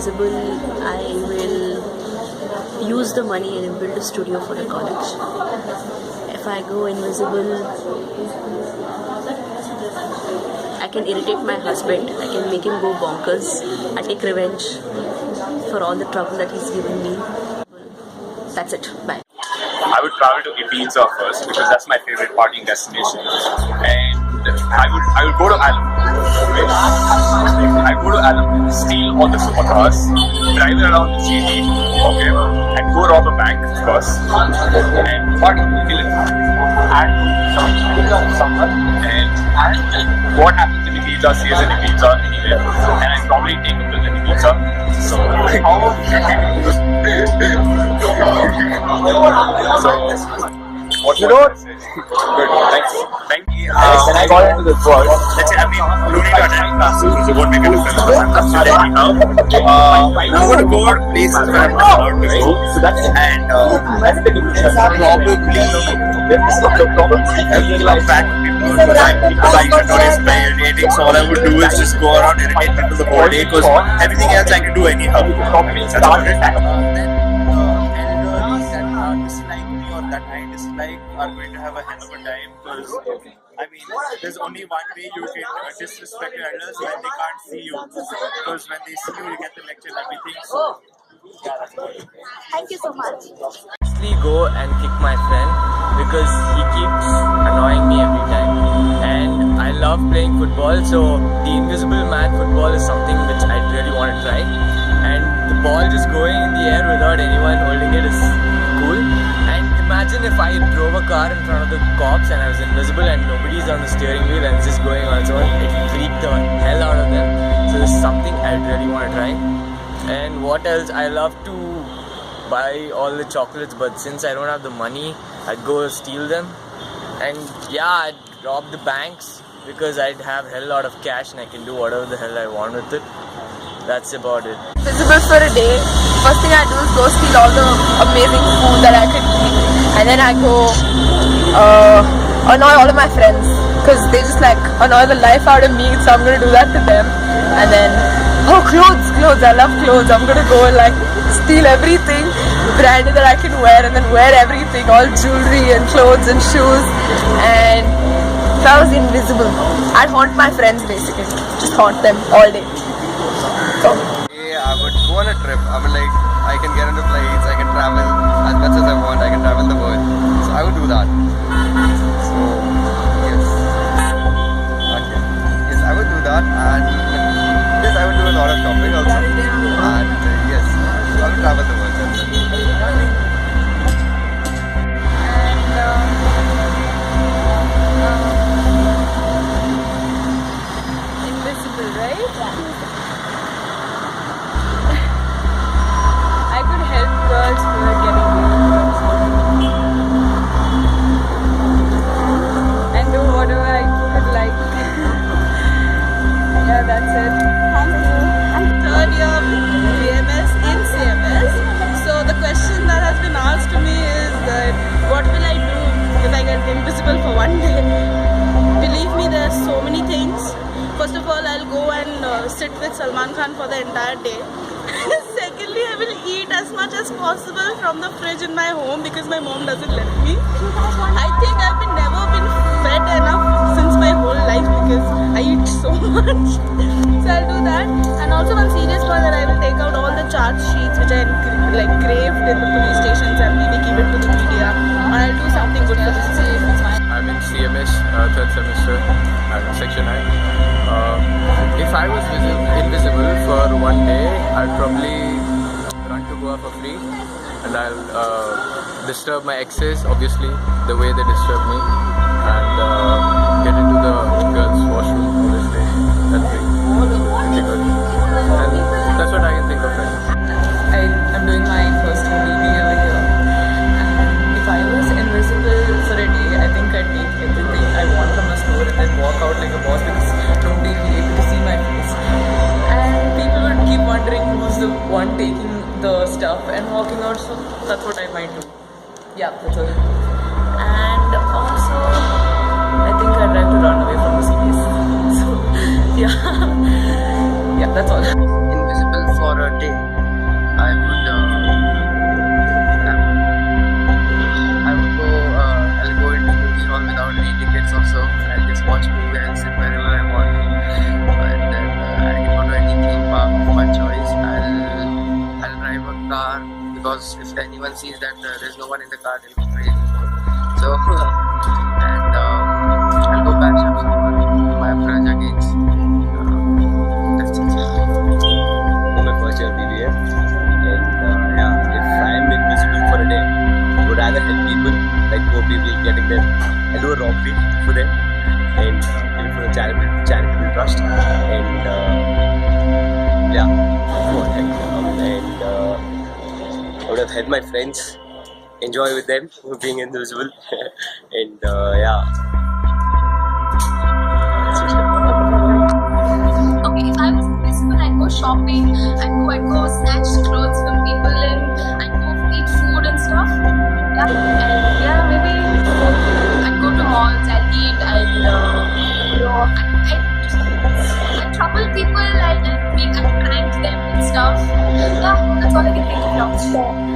invisible, I will use the money and build a studio for the college. If I go invisible, I can irritate my husband. I can make him go bonkers. I take revenge for all the trouble that he's given me. That's it. Bye. I would travel to Ibiza first because that's my favorite partying destination, and I would go to Alam. I go to Alam, steal all the supercars, drive around the GT, okay, and go rob a bank, of course, and party, kill it. And what happens in Ibiza stays in Ibiza anyway, and I'd probably take a pill in Ibiza. So, what you know? Good, thanks. Thank you. When I got into this world, Let's say, I mean, you don't need to attend classes, so it won't make a difference. I'm still anyhow. I'm going to go to places where I'm not allowed to go. so that's And that's the difference. probably everything like that people like to notice by irritating, so all I would do is just go around irritate people the whole day because everything else I can do anyhow. That's about it. Dislike me or that I dislike are going to have a hell of a time because I mean there's only one way you can disrespect your elders when they can't see you, because when they see you you get the lecture and everything. So yeah, that's about it. Thank you so much. Actually go and kick my friend because he keeps annoying me every time, and I love playing football, so the invisible man football is something which I really want to try, and the ball just going in the air without anyone holding it is cool. And imagine if I drove a car in front of the cops and I was invisible and nobody's on the steering wheel and it's just going on its own, it will freak the hell out of them. So this is something I really want to try. And what else? I love to buy all the chocolates, but since I don't have the money, I'd go steal them. And yeah, I'd rob the banks because I'd have hell lot of cash and I can do whatever the hell I want with it. That's about it. Invisible for a day. First thing I do is go steal all the amazing food that I could eat, and then I go annoy all of my friends because they just like annoy the life out of me, so I'm gonna do that to them. And then clothes, I love clothes. I'm gonna go and like steal everything branded that I can wear, and then wear everything, all jewelry and clothes and shoes. And if I was invisible, I'd haunt my friends basically, just haunt them all day. I would go on a trip. I mean, like, I can get into flights, I can travel as much as I want, I can travel the world. So I would do that. So, yes. Okay. Yes, I would do that, and yes, I would do a lot of shopping also. And yes, I would travel the world. That's it. Invisible, right? Girls who are getting girls and do whatever I could like. Yeah, that's it. Thank you. Third year BMS in CMS. So the question that has been asked to me is that what will I do if I get invisible for one day? Believe me, there are so many things. First of all, I'll go and sit with Salman Khan for the entire day. Secondly, I will eat as much as possible from the fridge in my home because my mom doesn't let me. I think I've never been fed enough since my whole life because I eat so much. So I'll do that. And also one serious point that I will take out all the charge sheets which I like craved in the police stations and maybe give it to the media. And I'll do something good for the society. I'm in CMS, third semester, I'm in section 9. If I was invisible for one day, I'd probably run to Goa for free, and I'll disturb my exes, obviously, the way they disturb me, and get into the girls' washroom, obviously. That's pretty good. And that's what I can think of right now. I'm doing my first BB over here. And if I was invisible for a day, I think I'd take everything I want from a store and then walk out like a boss because nobody will be able to see my face. And people would keep wondering who's the one taking the stuff and walking out, so that's what I might do. Yeah, that's all. And also, I think I'd like to run away from the series. So, yeah. Yeah, that's all. Invisible for a day. driver sees that there's no one in the car, he'll go crazy. So, and I'll go bash up someone to my Praja games. That's it. My first year BBA, and yeah, if I'm invisible for a day, I would rather help people, like poor people getting there. I do a robbery for them, and give it for the charitable trust, and yeah, and I would have helped my friends, enjoy with them being invisible, and yeah. Okay, if I was invisible, I'd go shopping, I'd go snatch clothes from people, and I'd go eat food and stuff. Yeah, and yeah, maybe I'd go to malls, I'd eat, I'd trouble people, I'd prank them and stuff. Yeah, that's all I can think of now.